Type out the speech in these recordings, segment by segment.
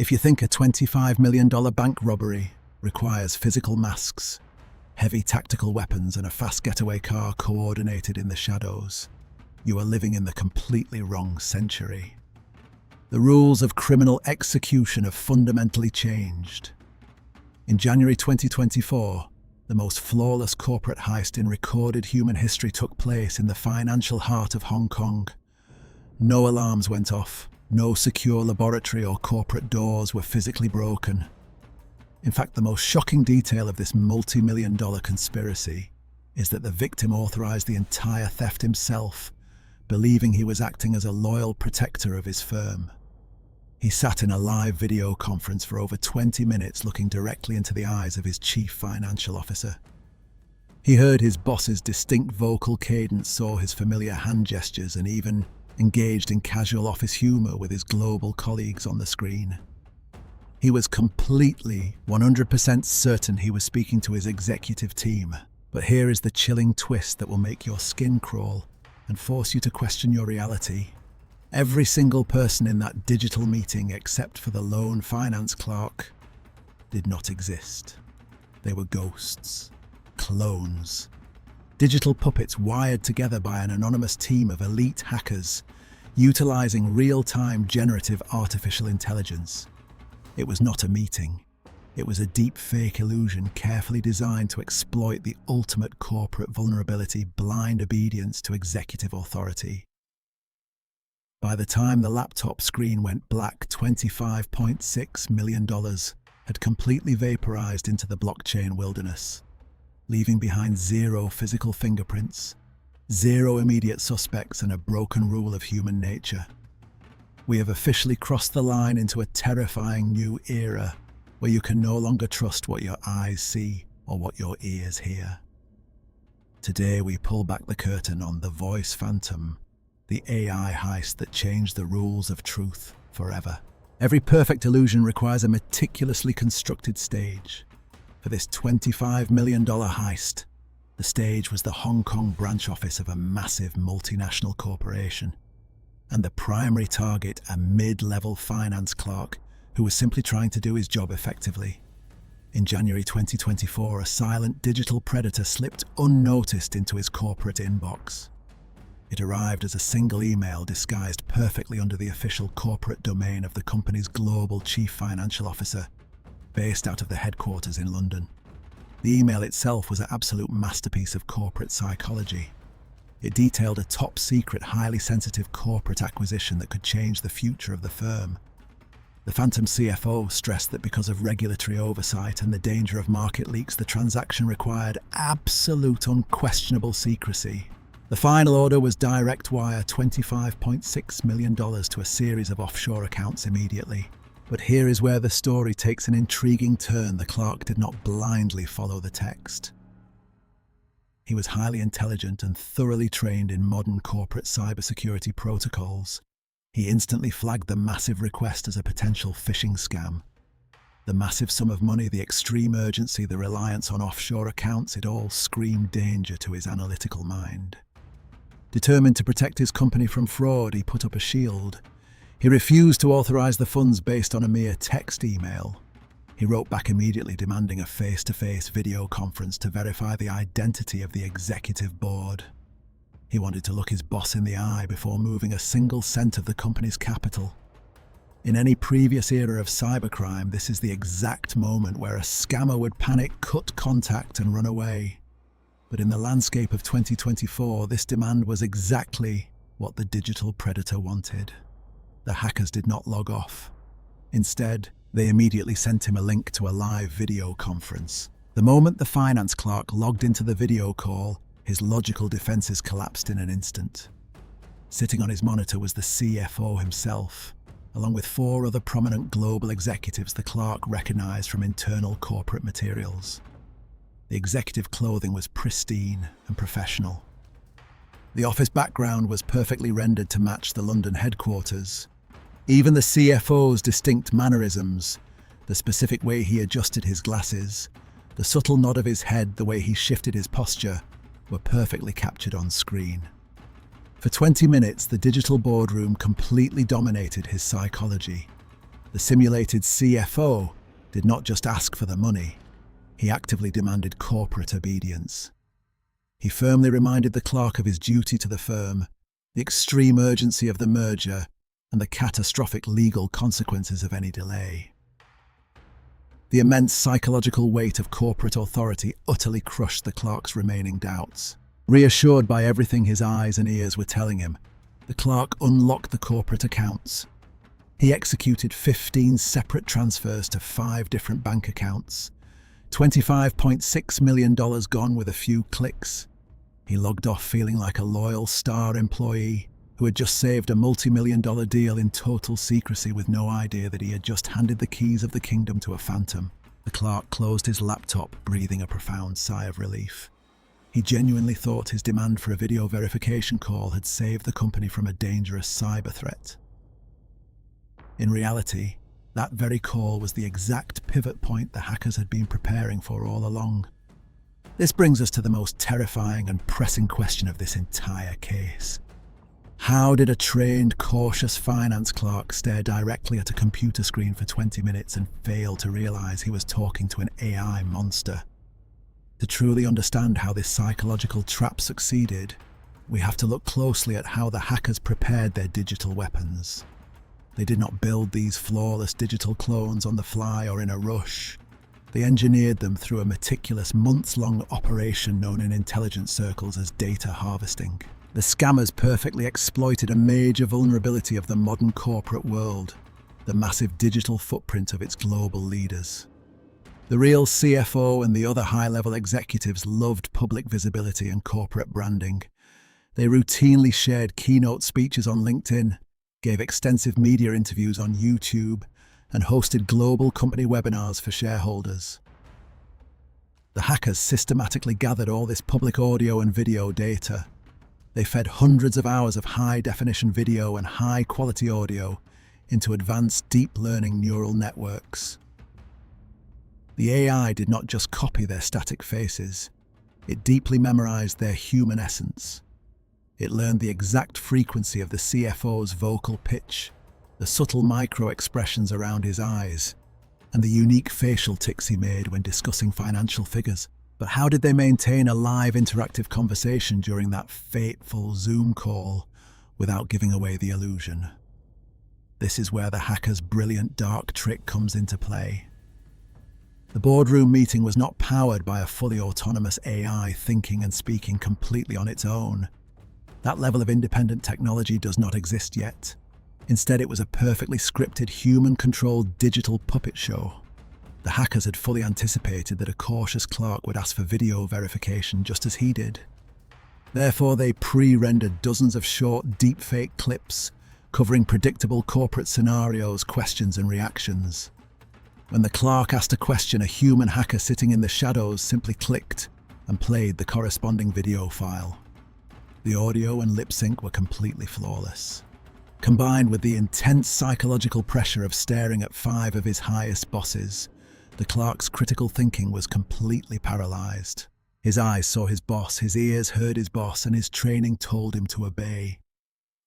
If you think a $25 million bank robbery requires physical masks, heavy tactical weapons, and a fast getaway car coordinated in the shadows, you are living in the completely wrong century. The rules of criminal execution have fundamentally changed. In January 2024, the most flawless corporate heist in recorded human history took place in the financial heart of Hong Kong. No alarms went off, no secure laboratory or corporate doors were physically broken. In fact, the most shocking detail of this multi-million-dollar conspiracy is that the victim authorized the entire theft himself, believing he was acting as a loyal protector of his firm. He sat in a live video conference for over 20 minutes looking directly into the eyes of his chief financial officer. He heard his boss's distinct vocal cadence, saw his familiar hand gestures, and even engaged in casual office humor with his global colleagues on the screen. He was completely, 100% certain he was speaking to his executive team. But here is the chilling twist that will make your skin crawl and force you to question your reality. Every single person in that digital meeting, except for the lone finance clerk, did not exist. They were ghosts, clones, digital puppets wired together by an anonymous team of elite hackers, utilizing real-time generative artificial intelligence. It was not a meeting. It was a deep fake illusion carefully designed to exploit the ultimate corporate vulnerability: blind obedience to executive authority. By the time the laptop screen went black, $25.6 million had completely vaporized into the blockchain wilderness, leaving behind zero physical fingerprints, zero immediate suspects, and a broken rule of human nature. We have officially crossed the line into a terrifying new era where you can no longer trust what your eyes see or what your ears hear. Today we pull back the curtain on the Voice Phantom, the AI heist that changed the rules of truth forever. Every perfect illusion requires a meticulously constructed stage. For this $25 million heist, the stage was the Hong Kong branch office of a massive multinational corporation, and the primary target a mid-level finance clerk who was simply trying to do his job effectively. In January 2024, a silent digital predator slipped unnoticed into his corporate inbox. It arrived as a single email disguised perfectly under the official corporate domain of the company's global chief financial officer, based out of the headquarters in London. The email itself was an absolute masterpiece of corporate psychology. It detailed a top-secret, highly sensitive corporate acquisition that could change the future of the firm. The Phantom CFO stressed that because of regulatory oversight and the danger of market leaks, the transaction required absolute, unquestionable secrecy. The final order was direct wire $25.6 million to a series of offshore accounts immediately. But here is where the story takes an intriguing turn. The clerk did not blindly follow the text. He was highly intelligent and thoroughly trained in modern corporate cybersecurity protocols. He instantly flagged the massive request as a potential phishing scam. The massive sum of money, the extreme urgency, the reliance on offshore accounts, it all screamed danger to his analytical mind. Determined to protect his company from fraud, he put up a shield. He refused to authorize the funds based on a mere text email. He wrote back immediately demanding a face-to-face video conference to verify the identity of the executive board. He wanted to look his boss in the eye before moving a single cent of the company's capital. In any previous era of cybercrime, this is the exact moment where a scammer would panic, cut contact, and run away. But in the landscape of 2024, this demand was exactly what the digital predator wanted. The hackers did not log off. Instead, they immediately sent him a link to a live video conference. The moment the finance clerk logged into the video call, his logical defenses collapsed in an instant. Sitting on his monitor was the CFO himself, along with 4 other prominent global executives the clerk recognized from internal corporate materials. The executive clothing was pristine and professional. The office background was perfectly rendered to match the London headquarters. Even the CFO's distinct mannerisms, the specific way he adjusted his glasses, the subtle nod of his head, the way he shifted his posture, were perfectly captured on screen. For 20 minutes, the digital boardroom completely dominated his psychology. The simulated CFO did not just ask for the money, he actively demanded corporate obedience. He firmly reminded the clerk of his duty to the firm, the extreme urgency of the merger, and the catastrophic legal consequences of any delay. The immense psychological weight of corporate authority utterly crushed the clerk's remaining doubts. Reassured by everything his eyes and ears were telling him, the clerk unlocked the corporate accounts. He executed 15 separate transfers to 5 different bank accounts, $25.6 million gone with a few clicks. He logged off feeling like a loyal star employee who had just saved a multi-million-dollar deal in total secrecy with no idea that he had just handed the keys of the kingdom to a phantom. The clerk closed his laptop, breathing a profound sigh of relief. He genuinely thought his demand for a video verification call had saved the company from a dangerous cyber threat. In reality, that very call was the exact pivot point the hackers had been preparing for all along. This brings us to the most terrifying and pressing question of this entire case. How did a trained, cautious finance clerk stare directly at a computer screen for 20 minutes and fail to realize he was talking to an AI monster? To truly understand how this psychological trap succeeded, we have to look closely at how the hackers prepared their digital weapons. They did not build these flawless digital clones on the fly or in a rush. They engineered them through a meticulous months-long operation known in intelligence circles as data harvesting. The scammers perfectly exploited a major vulnerability of the modern corporate world, the massive digital footprint of its global leaders. The real CFO and the other high-level executives loved public visibility and corporate branding. They routinely shared keynote speeches on LinkedIn, gave extensive media interviews on YouTube, and hosted global company webinars for shareholders. The hackers systematically gathered all this public audio and video data. They fed hundreds of hours of high-definition video and high-quality audio into advanced deep learning neural networks. The AI did not just copy their static faces, it deeply memorized their human essence. It learned the exact frequency of the CFO's vocal pitch, the subtle micro-expressions around his eyes, and the unique facial tics he made when discussing financial figures. But how did they maintain a live interactive conversation during that fateful Zoom call without giving away the illusion? This is where the hacker's brilliant dark trick comes into play. The boardroom meeting was not powered by a fully autonomous AI thinking and speaking completely on its own. That level of independent technology does not exist yet. Instead, it was a perfectly scripted, human-controlled digital puppet show. The hackers had fully anticipated that a cautious clerk would ask for video verification just as he did. Therefore, they pre-rendered dozens of short, deepfake clips covering predictable corporate scenarios, questions, and reactions. When the clerk asked a question, a human hacker sitting in the shadows simply clicked and played the corresponding video file. The audio and lip sync were completely flawless. Combined with the intense psychological pressure of staring at 5 of his highest bosses, the clerk's critical thinking was completely paralyzed. His eyes saw his boss, his ears heard his boss, and his training told him to obey.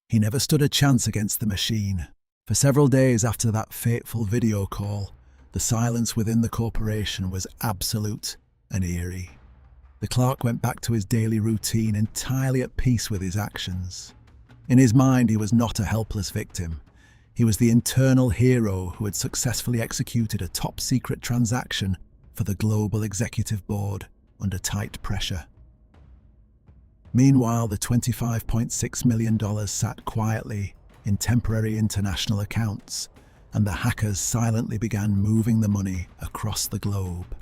He never stood a chance against the machine. For several days after that fateful video call, the silence within the corporation was absolute and eerie. The clerk went back to his daily routine, entirely at peace with his actions. In his mind, he was not a helpless victim. He was the internal hero who had successfully executed a top-secret transaction for the global executive board under tight pressure. Meanwhile, the $25.6 million sat quietly in temporary international accounts, and the hackers silently began moving the money across the globe.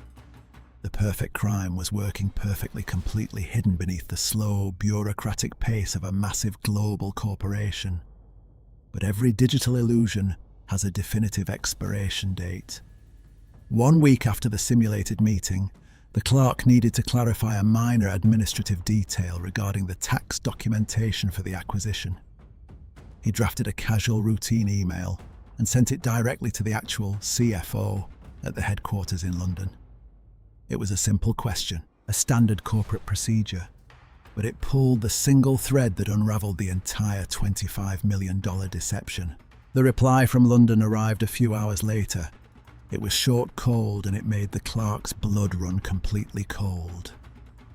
The perfect crime was working perfectly, completely hidden beneath the slow, bureaucratic pace of a massive global corporation. But every digital illusion has a definitive expiration date. 1 week after the simulated meeting, the clerk needed to clarify a minor administrative detail regarding the tax documentation for the acquisition. He drafted a casual routine email and sent it directly to the actual CFO at the headquarters in London. It was a simple question, a standard corporate procedure, but it pulled the single thread that unraveled the entire $25 million deception. The reply from London arrived a few hours later. It was short, cold, and it made the clerk's blood run completely cold.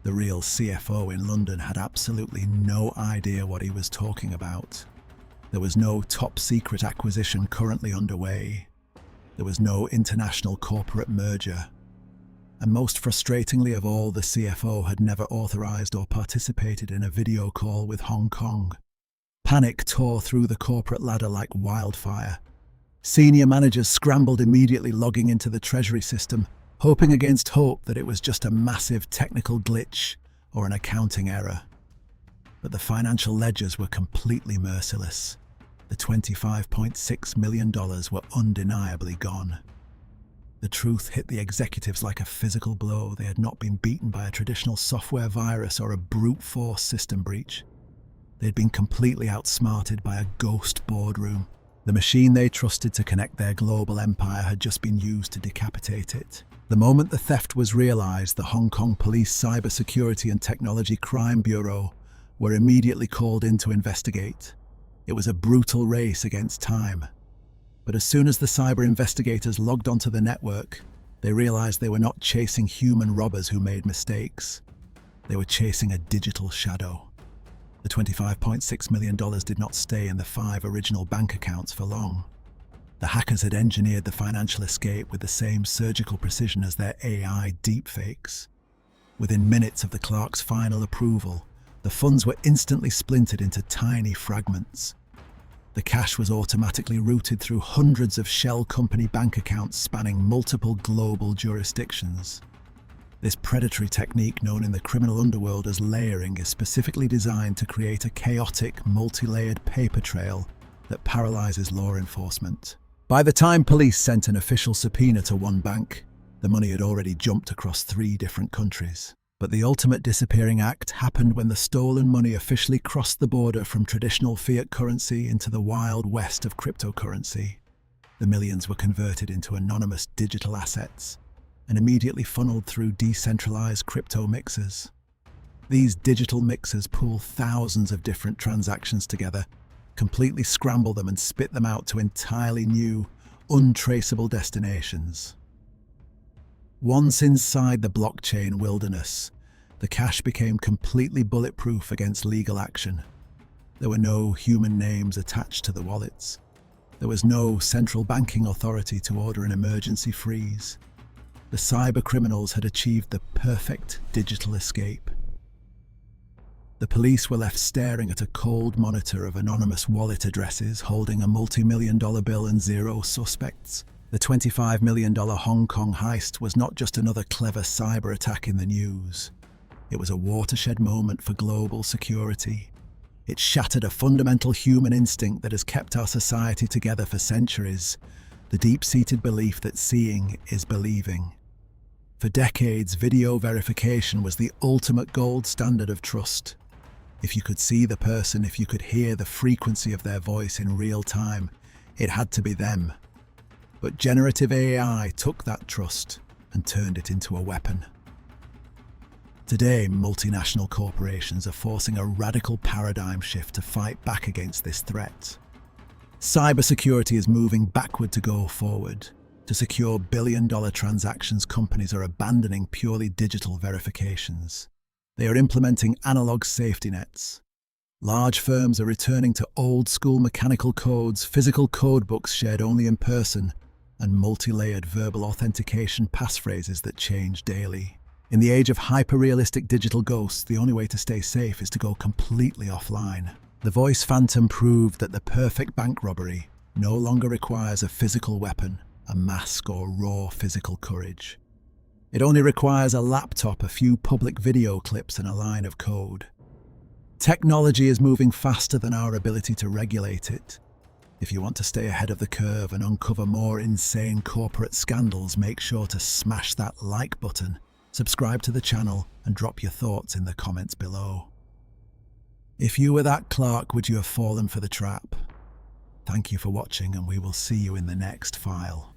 The real CFO in London had absolutely no idea what he was talking about. There was no top-secret acquisition currently underway. There was no international corporate merger. And most frustratingly of all, the CFO had never authorized or participated in a video call with Hong Kong. Panic tore through the corporate ladder like wildfire. Senior managers scrambled immediately, logging into the treasury system, hoping against hope that it was just a massive technical glitch or an accounting error. But the financial ledgers were completely merciless. The $25.6 million were undeniably gone. The truth hit the executives like a physical blow. They had not been beaten by a traditional software virus or a brute force system breach. They'd been completely outsmarted by a ghost boardroom. The machine they trusted to connect their global empire had just been used to decapitate it. The moment the theft was realized, the Hong Kong Police Cybersecurity and Technology Crime Bureau were immediately called in to investigate. It was a brutal race against time. But as soon as the cyber investigators logged onto the network, they realized they were not chasing human robbers who made mistakes. They were chasing a digital shadow. The $25.6 million did not stay in the 5 original bank accounts for long. The hackers had engineered the financial escape with the same surgical precision as their AI deepfakes. Within minutes of the clerk's final approval, the funds were instantly splintered into tiny fragments. The cash was automatically routed through hundreds of shell company bank accounts spanning multiple global jurisdictions. This predatory technique, known in the criminal underworld as layering, is specifically designed to create a chaotic, multi-layered paper trail that paralyzes law enforcement. By the time police sent an official subpoena to one bank, the money had already jumped across 3 different countries. But the ultimate disappearing act happened when the stolen money officially crossed the border from traditional fiat currency into the wild west of cryptocurrency. The millions were converted into anonymous digital assets and immediately funneled through decentralized crypto mixers. These digital mixers pool thousands of different transactions together, completely scramble them and spit them out to entirely new, untraceable destinations. Once inside the blockchain wilderness, the cash became completely bulletproof against legal action. There were no human names attached to the wallets. There was no central banking authority to order an emergency freeze. The cyber criminals had achieved the perfect digital escape. The police were left staring at a cold monitor of anonymous wallet addresses holding a multi-million-dollar bill and 0 suspects. The $25 million Hong Kong heist was not just another clever cyber attack in the news. It was a watershed moment for global security. It shattered a fundamental human instinct that has kept our society together for centuries, the deep-seated belief that seeing is believing. For decades, video verification was the ultimate gold standard of trust. If you could see the person, if you could hear the frequency of their voice in real time, it had to be them. But generative AI took that trust and turned it into a weapon. Today, multinational corporations are forcing a radical paradigm shift to fight back against this threat. Cybersecurity is moving backward to go forward. To secure billion-dollar transactions, companies are abandoning purely digital verifications. They are implementing analog safety nets. Large firms are returning to old-school mechanical codes, physical code books shared only in person, and multi-layered verbal authentication passphrases that change daily. In the age of hyper-realistic digital ghosts, the only way to stay safe is to go completely offline. The voice phantom proved that the perfect bank robbery no longer requires a physical weapon, a mask, or raw physical courage. It only requires a laptop, a few public video clips, and a line of code. Technology is moving faster than our ability to regulate it. If you want to stay ahead of the curve and uncover more insane corporate scandals, make sure to smash that like button, subscribe to the channel, and drop your thoughts in the comments below. If you were that clerk, would you have fallen for the trap? Thank you for watching, and we will see you in the next file.